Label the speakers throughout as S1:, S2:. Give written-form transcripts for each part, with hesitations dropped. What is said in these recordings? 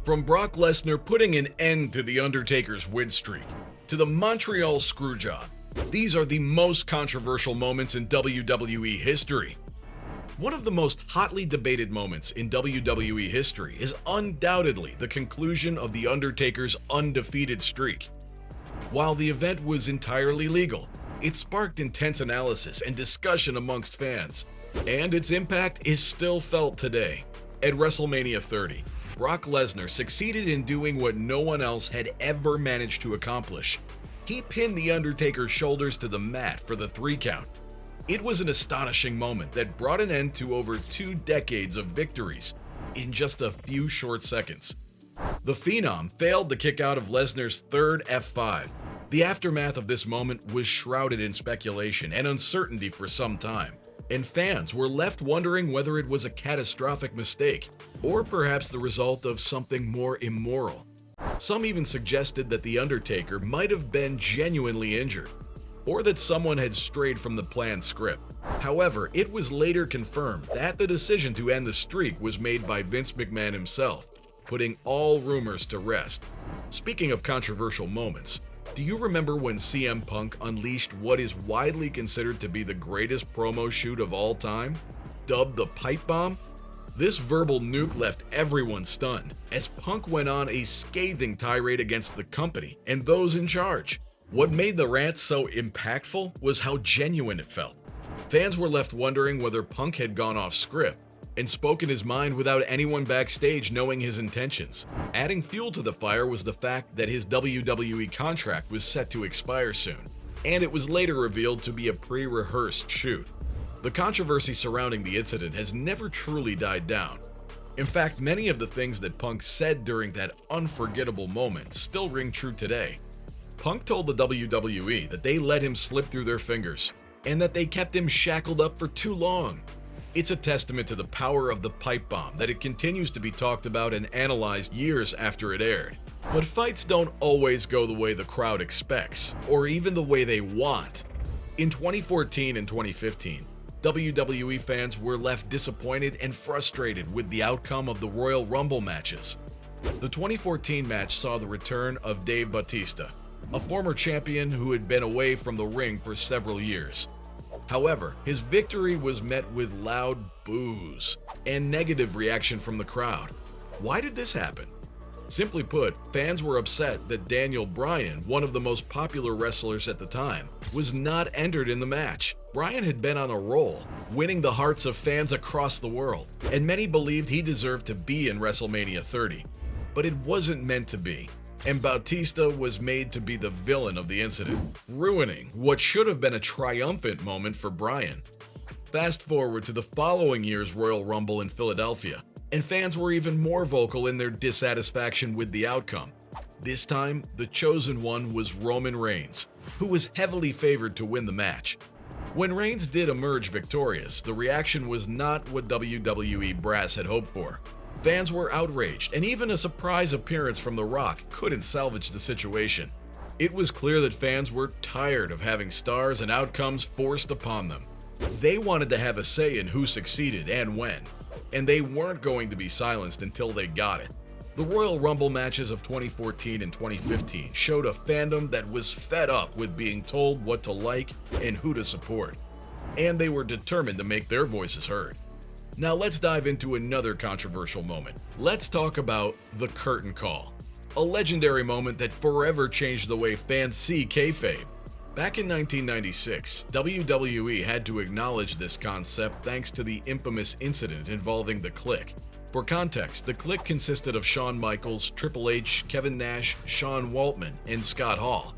S1: From Brock Lesnar putting an end to The Undertaker's win streak, to the Montreal Screwjob, these are the most controversial moments in WWE history. One of the most hotly debated moments in WWE history is undoubtedly the conclusion of The Undertaker's undefeated streak. While the event was entirely legal, it sparked intense analysis and discussion amongst fans, and its impact is still felt today. At WrestleMania 30, Brock Lesnar succeeded in doing what no one else had ever managed to accomplish. He pinned The Undertaker's shoulders to the mat for the 3 count. It was an astonishing moment that brought an end to over 2 decades of victories in just a few short seconds. The Phenom failed the kick out of Lesnar's third F5. The aftermath of this moment was shrouded in speculation and uncertainty for some time, and fans were left wondering whether it was a catastrophic mistake or perhaps the result of something more immoral. Some even suggested that The Undertaker might have been genuinely injured, or that someone had strayed from the planned script. However, it was later confirmed that the decision to end the streak was made by Vince McMahon himself, putting all rumors to rest. Speaking of controversial moments, do you remember when CM Punk unleashed what is widely considered to be the greatest promo shoot of all time? Dubbed the Pipe Bomb? This verbal nuke left everyone stunned, as Punk went on a scathing tirade against the company and those in charge. What made the rant so impactful was how genuine it felt. Fans were left wondering whether Punk had gone off script and spoken his mind without anyone backstage knowing his intentions. Adding fuel to the fire was the fact that his WWE contract was set to expire soon, and it was later revealed to be a pre-rehearsed shoot. The controversy surrounding the incident has never truly died down. In fact, many of the things that Punk said during that unforgettable moment still ring true today. Punk told the WWE that they let him slip through their fingers, and that they kept him shackled up for too long. It's a testament to the power of the pipe bomb that it continues to be talked about and analyzed years after it aired. But fights don't always go the way the crowd expects, or even the way they want. In 2014 and 2015, WWE fans were left disappointed and frustrated with the outcome of the Royal Rumble matches. The 2014 match saw the return of Dave Bautista, a former champion who had been away from the ring for several years. However, his victory was met with loud boos and negative reaction from the crowd. Why did this happen? Simply put, fans were upset that Daniel Bryan, one of the most popular wrestlers at the time, was not entered in the match. Bryan had been on a roll, winning the hearts of fans across the world, and many believed he deserved to be in WrestleMania 30. But it wasn't meant to be, and Bautista was made to be the villain of the incident, ruining what should have been a triumphant moment for Bryan. Fast forward to the following year's Royal Rumble in Philadelphia, and fans were even more vocal in their dissatisfaction with the outcome. This time, the chosen one was Roman Reigns, who was heavily favored to win the match. When Reigns did emerge victorious, the reaction was not what WWE brass had hoped for. Fans were outraged, and even a surprise appearance from The Rock couldn't salvage the situation. It was clear that fans were tired of having stars and outcomes forced upon them. They wanted to have a say in who succeeded and when, and they weren't going to be silenced until they got it. The Royal Rumble matches of 2014 and 2015 showed a fandom that was fed up with being told what to like and who to support, and they were determined to make their voices heard. Now let's dive into another controversial moment. Let's talk about the curtain call, a legendary moment that forever changed the way fans see kayfabe. Back in 1996, WWE had to acknowledge this concept thanks to the infamous incident involving The Clique. For context, The Clique consisted of Shawn Michaels, Triple H, Kevin Nash, Sean Waltman, and Scott Hall.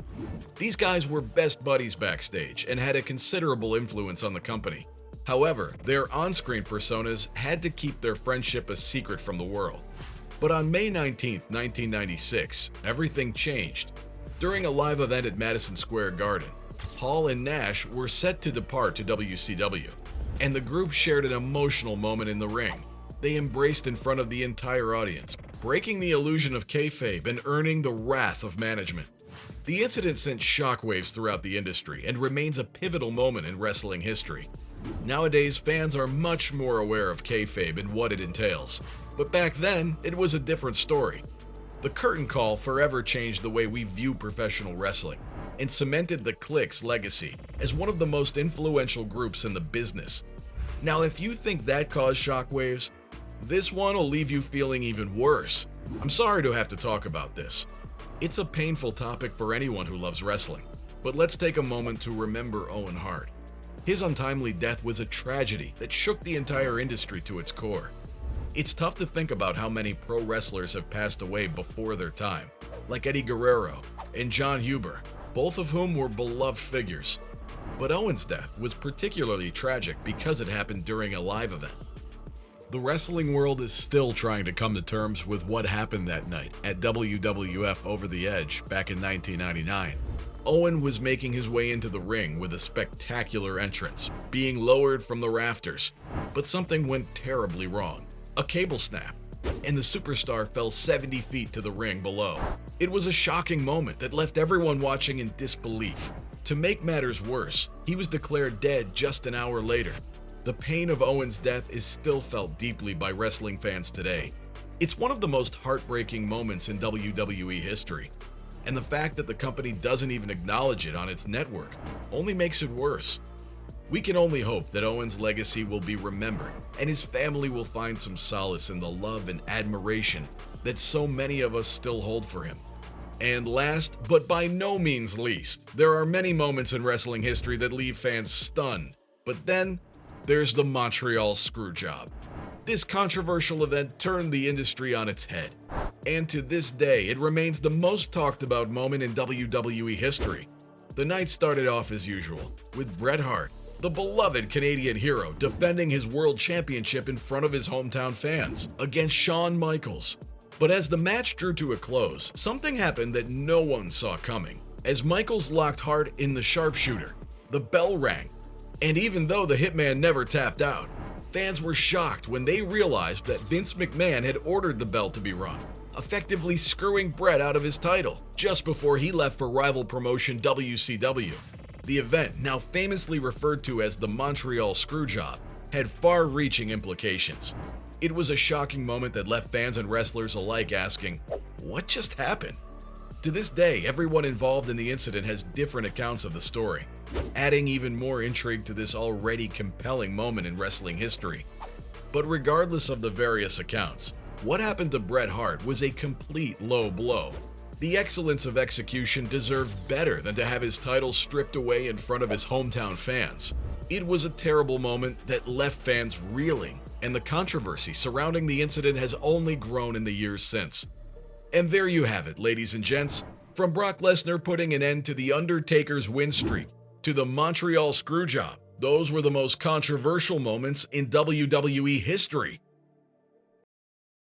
S1: These guys were best buddies backstage and had a considerable influence on the company. However, their on-screen personas had to keep their friendship a secret from the world. But on May 19, 1996, everything changed. During a live event at Madison Square Garden, Hall and Nash were set to depart to WCW, and the group shared an emotional moment in the ring. They embraced in front of the entire audience, breaking the illusion of kayfabe and earning the wrath of management. The incident sent shockwaves throughout the industry and remains a pivotal moment in wrestling history. Nowadays, fans are much more aware of kayfabe and what it entails, but back then, it was a different story. The curtain call forever changed the way we view professional wrestling and cemented the Clique's legacy as one of the most influential groups in the business. Now, if you think that caused shockwaves, this one will leave you feeling even worse. I'm sorry to have to talk about this. It's a painful topic for anyone who loves wrestling, but let's take a moment to remember Owen Hart. His untimely death was a tragedy that shook the entire industry to its core. It's tough to think about how many pro wrestlers have passed away before their time, like Eddie Guerrero and John Huber, both of whom were beloved figures. But Owen's death was particularly tragic because it happened during a live event. The wrestling world is still trying to come to terms with what happened that night at WWF Over the Edge back in 1999. Owen was making his way into the ring with a spectacular entrance, being lowered from the rafters. But something went terribly wrong. A cable snapped, and the superstar fell 70 feet to the ring below. It was a shocking moment that left everyone watching in disbelief. To make matters worse, he was declared dead just an hour later. The pain of Owen's death is still felt deeply by wrestling fans today. It's one of the most heartbreaking moments in WWE history, and the fact that the company doesn't even acknowledge it on its network only makes it worse. We can only hope that Owen's legacy will be remembered and his family will find some solace in the love and admiration that so many of us still hold for him. And last, but by no means least, there are many moments in wrestling history that leave fans stunned. But then, there's the Montreal Screwjob. This controversial event turned the industry on its head, and to this day, it remains the most talked about moment in WWE history. The night started off as usual, with Bret Hart, the beloved Canadian hero, defending his world championship in front of his hometown fans against Shawn Michaels. But as the match drew to a close, something happened that no one saw coming. As Michaels locked Hart in the sharpshooter, the bell rang, and even though the Hitman never tapped out, fans were shocked when they realized that Vince McMahon had ordered the bell to be rung, effectively screwing Bret out of his title just before he left for rival promotion WCW. The event, now famously referred to as the Montreal Screwjob, had far-reaching implications. It was a shocking moment that left fans and wrestlers alike asking, "What just happened?" To this day, everyone involved in the incident has different accounts of the story, adding even more intrigue to this already compelling moment in wrestling history. But regardless of the various accounts, what happened to Bret Hart was a complete low blow. The excellence of execution deserved better than to have his title stripped away in front of his hometown fans. It was a terrible moment that left fans reeling, and the controversy surrounding the incident has only grown in the years since. And there you have it, ladies and gents. From Brock Lesnar putting an end to The Undertaker's win streak to the Montreal Screwjob, those were the most controversial moments in WWE history.